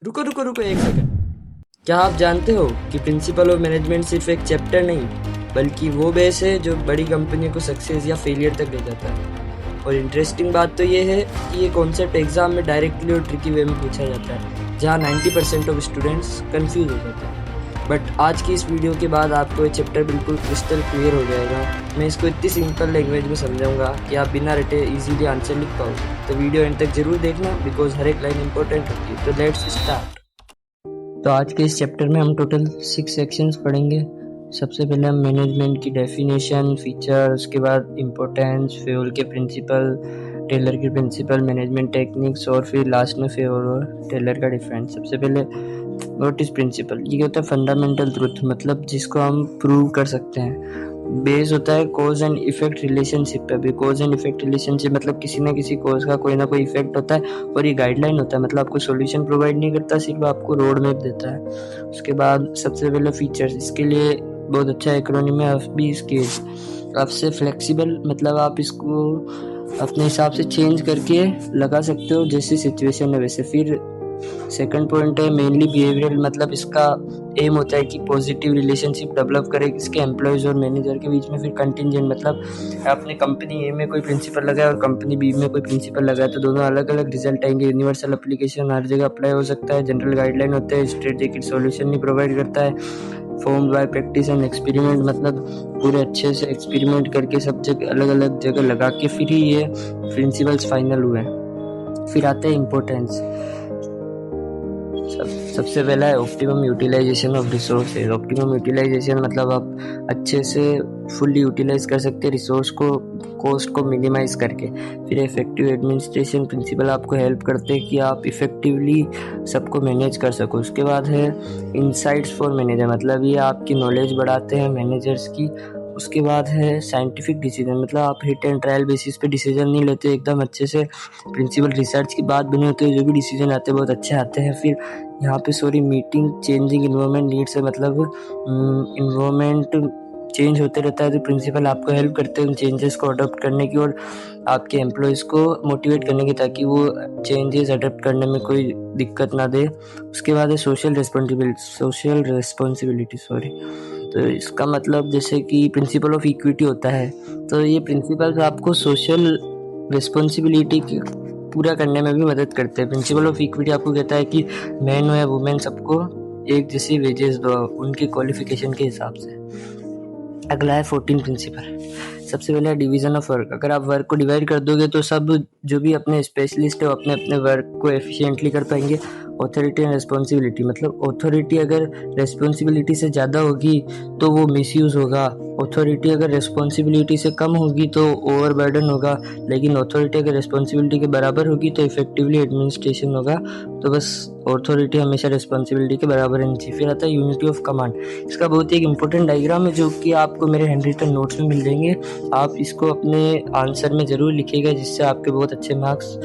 रुको रुको रुको एक सेकंड। क्या आप जानते हो कि प्रिंसिपल ऑफ मैनेजमेंट सिर्फ एक चैप्टर नहीं बल्कि वो बेस है जो बड़ी कंपनियों को सक्सेस या फेलियर तक ले जाता है। और इंटरेस्टिंग बात तो ये है कि ये कॉन्सेप्ट एग्जाम में डायरेक्टली और ट्रिकी वे में पूछा जाता है, जहाँ 90% ऑफ स्टूडेंट्स कंफ्यूज हो जाते हैं। बट आज की इस वीडियो के बाद आपको ये चैप्टर बिल्कुल क्रिस्टल क्लियर हो जाएगा। मैं इसको इतनी सिंपल लैंग्वेज में समझाऊंगा कि आप बिना रटे इजीली आंसर लिख पाओगे। तो वीडियो एंड तक जरूर देखना बिकॉज हर एक लाइन इंपॉर्टेंट होती है। तो लेट्स स्टार्ट। तो आज के इस चैप्टर में हम टोटल 6 सेक्शंस पढ़ेंगे। सबसे पहले हम मैनेजमेंट की डेफिनेशन, फीचर, उसके बाद इम्पोर्टेंस, फ्यूल के प्रिंसिपल, टेलर के प्रिंसिपल, मैनेजमेंट टेक्निक्स और फिर लास्ट में फ्यूल और टेलर का डिफरेंस। सबसे पहले व्हाट इज प्रिंसिपल? ये होता है फंडामेंटल ट्रुथ, मतलब जिसको हम प्रूव कर सकते हैं। बेस होता है कॉज एंड इफेक्ट रिलेशनशिप पे। अभी कॉज एंड इफेक्ट रिलेशनशिप मतलब किसी ना किसी कॉज का कोई ना कोई इफेक्ट होता है और ये गाइडलाइन होता है, मतलब आपको सॉल्यूशन प्रोवाइड नहीं करता, सिर्फ आपको रोड मैप देता है। उसके बाद सबसे पहले फीचर्स, इसके लिए बहुत अच्छा एक्रोनिम है एफबी स्केल्स। आपसे फ्लेक्सिबल मतलब आप इसको अपने हिसाब से चेंज करके लगा सकते हो जैसी सिचुएशन है वैसे। फिर सेकंड पॉइंट है मेनली बिहेवियरल, मतलब इसका एम होता है कि पॉजिटिव रिलेशनशिप डेवलप करे इसके एम्प्लॉयज़ और मैनेजर के बीच में। फिर कंटिंजेंट मतलब आपने कंपनी ए में कोई प्रिंसिपल लगाया और कंपनी बी में कोई प्रिंसिपल लगाया तो दोनों अलग अलग रिजल्ट आएंगे। यूनिवर्सल एप्लीकेशन हर जगह अप्लाई हो सकता है। जनरल गाइडलाइन होते हैं, स्ट्रेटेजिक सॉल्यूशन नहीं प्रोवाइड करता है। Form by practice and experiment, मतलब पूरे अच्छे से एक्सपेरिमेंट करके सब जगह अलग अलग जगह लगा के फिर ही ये प्रिंसिपल्स फाइनल हुए। फिर आते हैं इम्पोर्टेंस। सबसे पहला है optimum utilization of resources. Optimum utilization मतलब आप अच्छे से फुल्ली यूटिलाइज कर सकते हैं रिसोर्स को, कॉस्ट को मिनिमाइज करके। फिर इफेक्टिव एडमिनिस्ट्रेशन प्रिंसिपल आपको हेल्प करते हैं कि आप इफेक्टिवली सबको मैनेज कर सको। उसके बाद है इंसाइट्स फॉर मैनेजर, मतलब ये आपकी नॉलेज बढ़ाते हैं मैनेजर्स की। उसके बाद है साइंटिफिक डिसीजन, मतलब आप हिट एंड ट्रायल बेसिस पे डिसीजन नहीं लेते, एकदम अच्छे से प्रिंसिपल रिसर्च की बात बनी होती है, जो भी डिसीजन आते हैं बहुत अच्छे आते हैं। फिर यहाँ पे मीटिंग चेंजिंग इन्वायरमेंट नीड्स है, मतलब इन्वायरमेंट चेंज होते रहता है तो प्रिंसिपल आपको हेल्प करते हैं उन चेंजेस को अडॉप्ट करने की और आपके एम्प्लॉयज़ को मोटिवेट करने की, ताकि वो चेंजेस अडॉप्ट करने में कोई दिक्कत ना दे। उसके बाद है सोशल रिस्पॉन्सिबिलिटी तो इसका मतलब जैसे कि प्रिंसिपल ऑफ इक्विटी होता है, तो ये प्रिंसिपल्स आपको सोशल रिस्पॉन्सिबिलिटी पूरा करने में भी मदद करते हैं। प्रिंसिपल ऑफ इक्विटी आपको कहता है कि मैन हो या वुमेन सबको एक जैसी वेजेस दो उनके क्वालिफिकेशन के हिसाब से। अगला है 14 प्रिंसिपल। सबसे पहले डिवीजन ऑफ वर्क। अगर आप वर्क को डिवाइड कर दोगे तो सब जो भी अपने स्पेशलिस्ट है वो अपने अपने वर्क को एफिशिएंटली कर पाएंगे। ऑथोरिटी एंड रिस्पॉन्सिबिलिटी, मतलब ऑथोरिटी अगर रिस्पॉन्सिबिलिटी से ज़्यादा होगी तो वो मिसयूज़ होगा। ऑथोरिटी अगर रिस्पॉन्सिबिलिटी से कम होगी तो ओवरबर्डन होगा, लेकिन ऑथोरिटी अगर रिस्पॉन्सिबिलिटी के बराबर होगी तो इफेक्टिवली एडमिनिस्ट्रेशन होगा। तो बस ऑथोरिटी हमेशा रिस्पॉन्सिबिलिटी के बराबर रहनी चाहिए। फिर आता है यूनिटी ऑफ कमांड। इसका बहुत ही एक इंपॉर्टेंट डायग्राम है जो कि आपको मेरे हैंडरिटन नोट्स में मिल जाएंगे। आप इसको अपने आंसर में ज़रूर लिखिएगा जिससे आपके बहुत अच्छे मार्क्स,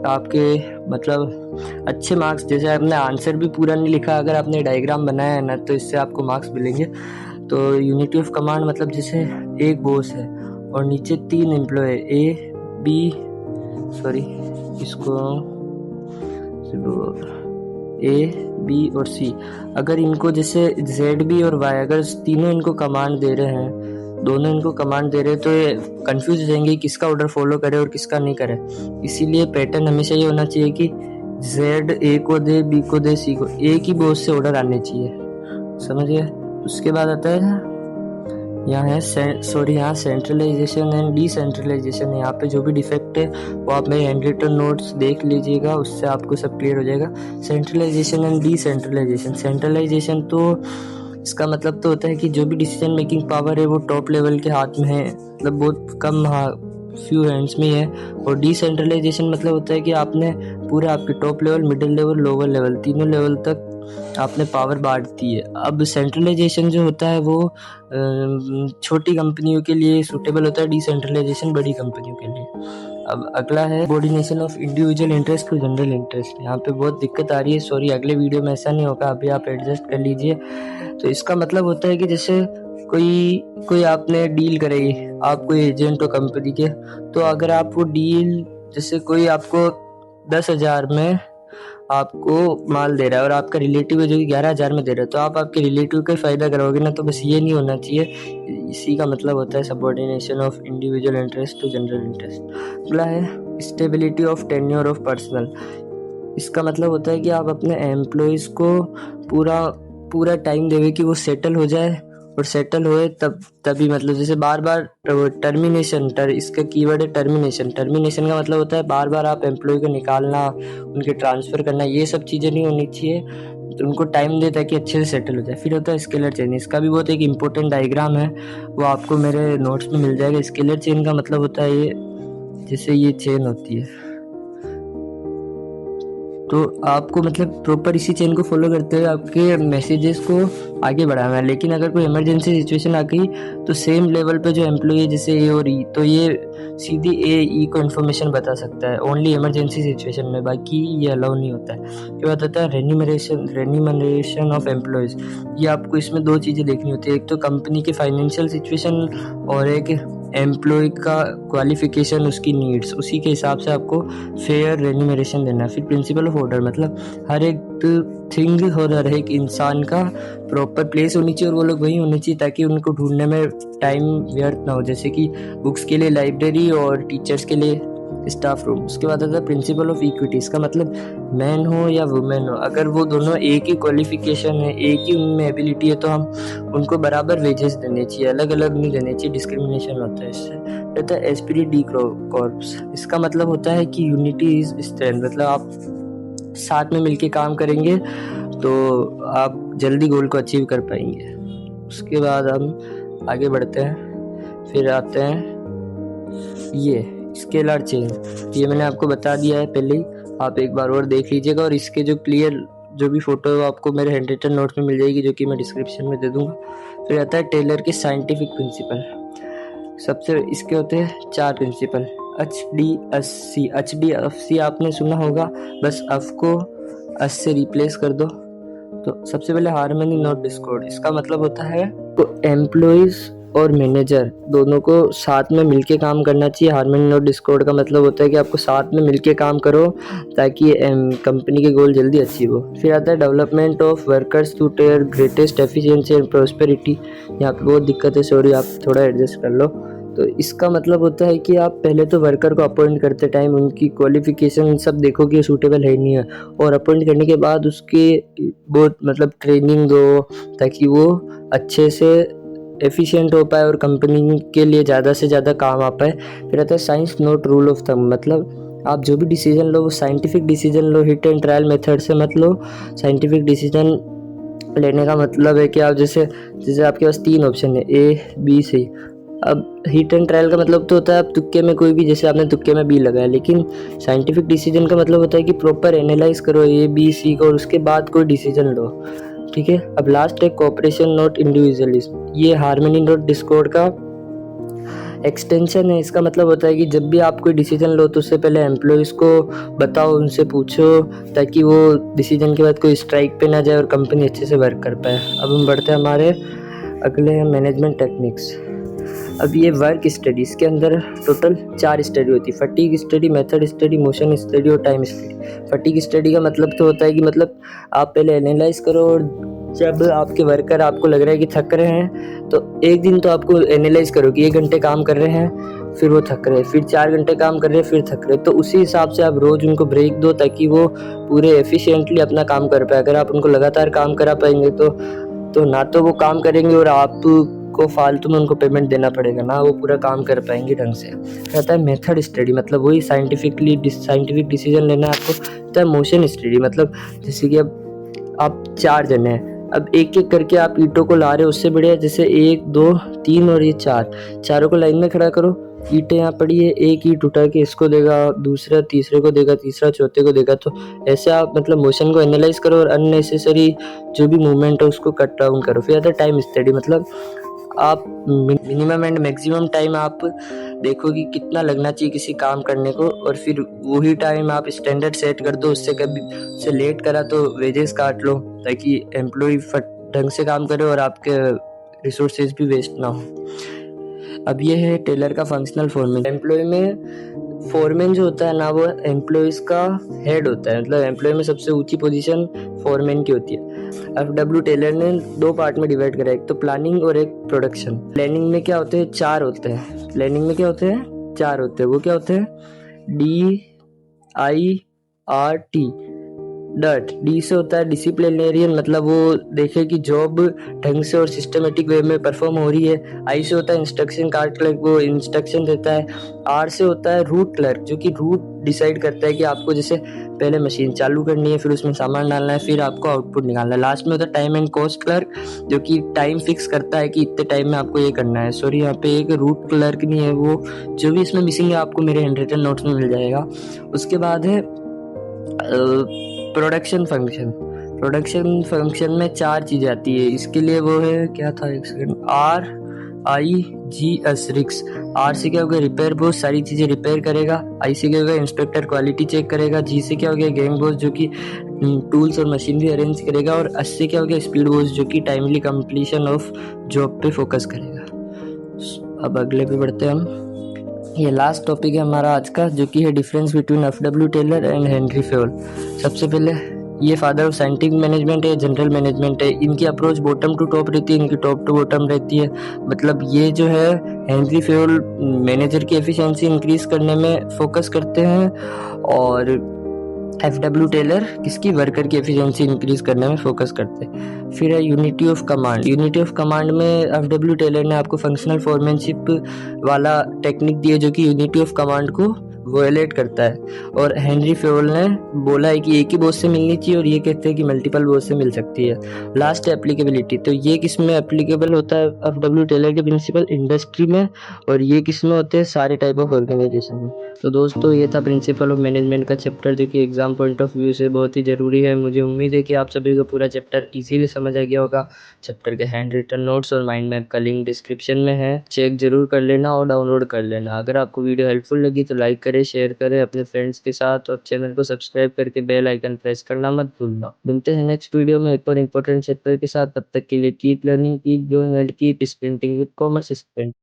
आपके मतलब अच्छे मार्क्स, जैसे आपने आंसर भी पूरा नहीं लिखा अगर आपने डायग्राम बनाया है ना तो इससे आपको मार्क्स मिलेंगे। तो यूनिटी ऑफ कमांड मतलब जैसे एक बॉस है और नीचे 3 एम्प्लॉय ए बी और सी। अगर इनको जैसे जेड बी और वाई अगर तीनों इनको कमांड दे रहे हैं, दोनों इनको कमांड दे रहे हैं तो ये कंफ्यूज हो जाएंगे किसका ऑर्डर फॉलो करे और किसका नहीं करे। इसीलिए पैटर्न हमेशा ये होना चाहिए कि जेड ए को दे, बी को दे, सी को, एक ही बॉस से ऑर्डर आने चाहिए, समझिए। उसके बाद आता है यहाँ सेंट्रलाइजेशन एंड डिसेंट्रलाइजेशन। यहाँ पे जो भी डिफेक्ट है वो आप मेरे हैंडरिटन नोट्स देख लीजिएगा, उससे आपको सब क्लियर हो जाएगा। Centralization and decentralization. सेंट्रलाइजेशन तो इसका मतलब तो होता है कि जो भी डिसीजन मेकिंग पावर है वो टॉप लेवल के हाथ में है, मतलब बहुत कम फ्यू हैंड्स में है। और डिसेंट्रलाइजेशन मतलब होता है कि आपने पूरा आपके top level, middle level, lower level, तीनों लेवल तक आपने पावर बांट दी है। अब सेंट्रलाइजेशन जो होता है वो छोटी कंपनियों के लिए सूटेबल होता है, डिसेंट्रलाइजेशन बड़ी कंपनियों के लिए। अब अगला है coordination of individual interest to general interest. यहाँ पे बहुत दिक्कत आ रही है, सॉरी, अगले वीडियो में ऐसा नहीं होगा, अभी आप एडजस्ट कर लीजिए। तो इसका मतलब होता है कि जैसे कोई आपने डील कराई, आप कोई एजेंट हो कंपनी के, तो अगर आप वो डील, जैसे कोई आपको 10,000 में आपको माल दे रहा है और आपका रिलेटिव है जो कि 11,000 में दे रहा है, तो आप आपके रिलेटिव का फ़ायदा कराओगे ना, तो बस ये नहीं होना चाहिए। इसी का मतलब होता है subordination of individual interest to general interest. अगला है stability of tenure of personal. इसका मतलब होता है कि आप अपने एम्प्लॉयज़ को पूरा टाइम देवे कि वो सेटल हो जाए, और सेटल होए तभी मतलब जैसे बार बार टर्मिनेशन, इसका कीवर्ड है टर्मिनेशन। टर्मिनेशन का मतलब होता है बार बार आप एम्प्लॉय को निकालना, उनके ट्रांसफ़र करना, ये सब चीज़ें नहीं होनी चाहिए। तो उनको टाइम दे ताकि अच्छे से सेटल हो जाए। फिर होता है स्केलर चेन। इसका भी बहुत एक इम्पोर्टेंट डायग्राम है, वो आपको मेरे नोट्स में मिल जाएगा। स्केलर चेन का मतलब होता है ये, जैसे ये चेन होती है, तो आपको मतलब प्रॉपर इसी चेन को फॉलो करते हुए आपके मैसेजेस को आगे बढ़ाना है। लेकिन अगर कोई इमरजेंसी सिचुएशन आ गई तो सेम लेवल पे जो एम्प्लॉई है जैसे ए और ई, तो ये सीधी ए ई को इन्फॉर्मेशन बता सकता है ओनली इमरजेंसी सिचुएशन में, बाकी ये अलाउ नहीं होता है। क्या बताता है रेन्यूमरेशन ऑफ एम्प्लॉयज़। ये आपको इसमें दो चीज़ें देखनी होती है, एक तो कंपनी की फाइनेंशियल सिचुएशन और एक एम्प्लॉय का क्वालिफिकेशन, उसकी नीड्स, उसी के हिसाब से आपको फेयर रेन्यूमरेशन देना है। फिर प्रिंसिपल ऑफ ऑर्डर, मतलब हर एक थिंग और हर एक इंसान का प्रॉपर प्लेस होनी चाहिए और वो लोग वही होने चाहिए ताकि उनको ढूंढने में टाइम व्यर्थ ना हो। जैसे कि बुक्स के लिए लाइब्रेरी और टीचर्स के लिए स्टाफ रूम। उसके बाद आता है प्रिंसिपल ऑफ इक्विटी। इसका मतलब मैन हो या वुमेन हो, अगर वो दोनों एक ही क्वालिफिकेशन है, एक ही उनमें एबिलिटी है, तो हम उनको बराबर वेजेस देने चाहिए, अलग अलग नहीं देने चाहिए। डिस्क्रिमिनेशन होता है इससे। रहता है एस्पिरिट डी कॉर्प्स। इसका मतलब होता है कि यूनिटी इज स्ट्रेंथ, मतलब आप साथ में मिलके काम करेंगे तो आप जल्दी गोल को अचीव कर पाएंगे। उसके बाद हम आगे बढ़ते हैं, फिर आते हैं ये स्केलर चेन। ये मैंने आपको बता दिया है पहले ही, आप एक बार और देख लीजिएगा। और इसके जो क्लियर जो भी फोटो है वो आपको मेरे हैंड रिटन नोट में मिल जाएगी, जो कि मैं डिस्क्रिप्शन में दे दूंगा। फिर आता है टेलर के साइंटिफिक प्रिंसिपल। सबसे इसके होते हैं 4 प्रिंसिपल। HDFC आपने सुना होगा, बस अफ को अस से रिप्लेस कर दो। तो सबसे पहले हार्मनी नॉट डिस्कॉर्ड। इसका मतलब होता है तो एम्प्लॉयज़ और मैनेजर दोनों को साथ में मिलके काम करना चाहिए। हार्मनी नॉट डिस्कॉर्ड का मतलब होता है कि आपको साथ में मिलके काम करो ताकि कंपनी के गोल जल्दी अचीव हो। फिर आता है development of workers to their greatest efficiency and prosperity. यहाँ पे बहुत दिक्कत है, सॉरी, आप थोड़ा एडजस्ट कर लो। तो इसका मतलब होता है कि आप पहले तो वर्कर को अपॉइंट करते टाइम उनकी क्वालिफिकेशन सब देखो कि सूटेबल है नहीं है, और अपॉइंट करने के बाद उसके बहुत मतलब ट्रेनिंग दो ताकि वो अच्छे से एफिशिएंट हो पाए और कंपनी के लिए ज़्यादा से ज़्यादा काम आ पाए। फिर आता है science note rule of thumb, मतलब आप जो भी डिसीजन लो वो scientific decision low, hit and trial method से मत लो। साइंटिफिक डिसीजन लेने का मतलब है कि आप जैसे आपके पास 3 ऑप्शन है, A B C। अब हिट एंड ट्रायल का मतलब तो होता है आप तुक्के में कोई भी, जैसे आपने तुक्के में बी लगाया, लेकिन साइंटिफिक डिसीजन का मतलब होता है कि प्रॉपर एनालाइज करो A B C को और उसके बाद कोई डिसीजन लो। ठीक है। अब लास्ट है कोऑपरेशन नॉट इंडिविजुअलिज्म। ये हार्मनी नॉट डिस्कॉर्ड का एक्सटेंशन है। इसका मतलब होता है कि जब भी आप कोई डिसीजन लो तो उससे पहले एम्प्लॉयज़ को बताओ, उनसे पूछो, ताकि वो डिसीजन के बाद कोई स्ट्राइक पे ना जाए और कंपनी अच्छे से वर्क कर पाए। अब हम बढ़ते हैं हमारे अगले हैं मैनेजमेंट टेक्निक्स। अब ये वर्क स्टडी, इसके अंदर टोटल 4 स्टडी होती है। Fatigue study, method study, motion study और टाइम स्टडी। फटीग स्टडी का मतलब तो होता है कि मतलब आप पहले एनालाइज करो और जब आपके वर्कर आपको लग रहा है कि थक रहे हैं तो एक दिन तो आपको एनालाइज करो कि 1 घंटे काम कर रहे हैं, फिर वो थक रहे हैं, फिर 4 घंटे काम कर रहे हैं, फिर थक रहे हैं, तो उसी हिसाब से आप रोज़ उनको ब्रेक दो ताकि वो पूरे एफिशिएंटली अपना काम कर पाए। अगर आप उनको लगातार काम करा पाएंगे तो ना तो वो काम करेंगे और आप को फालतू में उनको पेमेंट देना पड़ेगा, ना वो पूरा काम कर पाएंगे ढंग से। रहता है मेथड स्टडी, मतलब वही साइंटिफिक डिसीजन लेना है आपको। रहता है मोशन स्टडी, मतलब जैसे कि अब आप 4 जने हैं, अब एक एक करके आप ईंटों को ला रहे हो, उससे बढ़िया जैसे 1 2 3 और ये 4, चारों को लाइन में खड़ा करो। ईंटें यहाँ पड़ी है, एक ईंट उठा के इसको देगा, दूसरा तीसरे को देगा, तीसरा चौथे को देगा। तो ऐसे आप मतलब मोशन को एनालाइज करो और अननेसेसरी जो भी मूवमेंट है उसको कट डाउन करो। फिर आता है टाइम स्टडी, मतलब आप मिनिमम एंड मैक्सिमम टाइम आप देखो कि कितना लगना चाहिए किसी काम करने को, और फिर वही टाइम आप स्टैंडर्ड सेट कर दो। उससे कभी उससे लेट करा तो वेजेस काट लो ताकि एम्प्लॉय ढंग से काम करे और आपके रिसोर्सेज भी वेस्ट ना हो। अब ये है टेलर का फंक्शनल फॉर्मेट। एम्प्लॉय में फोरमैन जो होता है ना वो एम्प्लॉयज़ का हेड होता है, मतलब एम्प्लॉय में सबसे ऊंची पोजीशन फोरमैन की होती है। एफ.डब्ल्यू. टेलर ने 2 पार्ट में डिवाइड करा है, एक तो प्लानिंग और एक प्रोडक्शन। प्लानिंग में क्या होते हैं, 4 होते हैं। प्लानिंग में क्या होते हैं, 4 होते हैं। वो क्या होते हैं, DIRT। डट डी से होता है डिसिप्लिनेरियन, मतलब वो देखे कि जॉब ढंग से और सिस्टमेटिक वे में परफॉर्म हो रही है। आई से होता है इंस्ट्रक्शन कार्ड क्लर्क, वो इंस्ट्रक्शन देता है। आर से होता है रूट क्लर्क, जो कि रूट डिसाइड करता है कि आपको जैसे पहले मशीन चालू करनी है, फिर उसमें सामान डालना है, फिर आपको आउटपुट निकालना है। लास्ट में होता है टाइम एंड कॉस्ट क्लर्क, जो कि टाइम फिक्स करता है कि इतने टाइम में आपको ये करना है। सॉरी, यहाँ पे एक रूट क्लर्क नहीं है, वो जो भी इसमें मिसिंग है आपको मेरे हैंडरिटन नोट्स में मिल जाएगा। उसके बाद है प्रोडक्शन फंक्शन। प्रोडक्शन फंक्शन में 4 चीज़ें आती है, इसके लिए वो है, क्या था, एक सेकंड, RIGS रिक्स। आर से क्या होगा, रिपेयर बॉस, सारी चीज़ें रिपेयर करेगा। आई से क्या होगा, इंस्पेक्टर क्वालिटी चेक करेगा। जी से क्या हो गया, गैंग बॉस, जो कि टूल्स और मशीन भी अरेंज करेगा। और एस से क्या हो गया, स्पीड बॉस, जो कि टाइमली कंप्लीशन ऑफ जॉब पे फोकस करेगा। अब अगले पे बढ़ते हैं हम। ये लास्ट टॉपिक है हमारा आज का, जो कि है difference between F W. Taylor and Henry Fayol. सबसे पहले ये फादर ऑफ साइंटिफिक मैनेजमेंट है, जनरल मैनेजमेंट है। इनकी अप्रोच बॉटम टू टॉप रहती है, इनकी टॉप टू बॉटम रहती है। मतलब ये जो है हेनरी फेयोल मैनेजर की एफिशिएंसी इंक्रीज करने में फोकस करते हैं, और एफ.डब्ल्यू. टेलर किसकी, वर्कर की एफिशिएंसी इंक्रीज करने में फोकस करते हैं। फिर है unity of command. Unity of command में एफ.डब्ल्यू. टेलर ने आपको फंक्शनल फॉरमैनशिप वाला टेक्निक दी है, जो कि यूनिटी ऑफ कमांड को वायलेट करता है। और हेनरी फेयोल ने बोला है कि एक ही बॉस से मिलनी चाहिए, और ये कहते हैं कि मल्टीपल बॉस से मिल सकती है। लास्ट एप्लीकेबिलिटी, तो ये किस में एप्लीकेबल होता है, एफ.डब्ल्यू. टेलर के प्रिंसिपल इंडस्ट्री में, और ये किस में होते हैं, सारे टाइप ऑफ ऑर्गेनाइजेशन में। तो दोस्तों ये था प्रिंसिपल ऑफ मैनेजमेंट का चैप्टर, जो कि एग्जाम पॉइंट ऑफ व्यू से बहुत ही ज़रूरी है। मुझे उम्मीद है कि आप सभी को पूरा चैप्टर इजीली समझ आ गया होगा। चैप्टर के हैंड रिटन नोट्स और माइंड मैप का लिंक डिस्क्रिप्शन में है, चेक जरूर कर लेना और डाउनलोड कर लेना। अगर आपको वीडियो हेल्पफुल लगी तो लाइक करें, शेयर करें अपने फ्रेंड्स के साथ, और चैनल को सब्सक्राइब करके बेल आइकन प्रेस करना मत भूलना। मिलते हैं नेक्स्ट वीडियो में एक और इम्पोर्टेंट चैप्टर के साथ। तब तक के लिए keep learning, keep growing and keep sprinting with commerce student.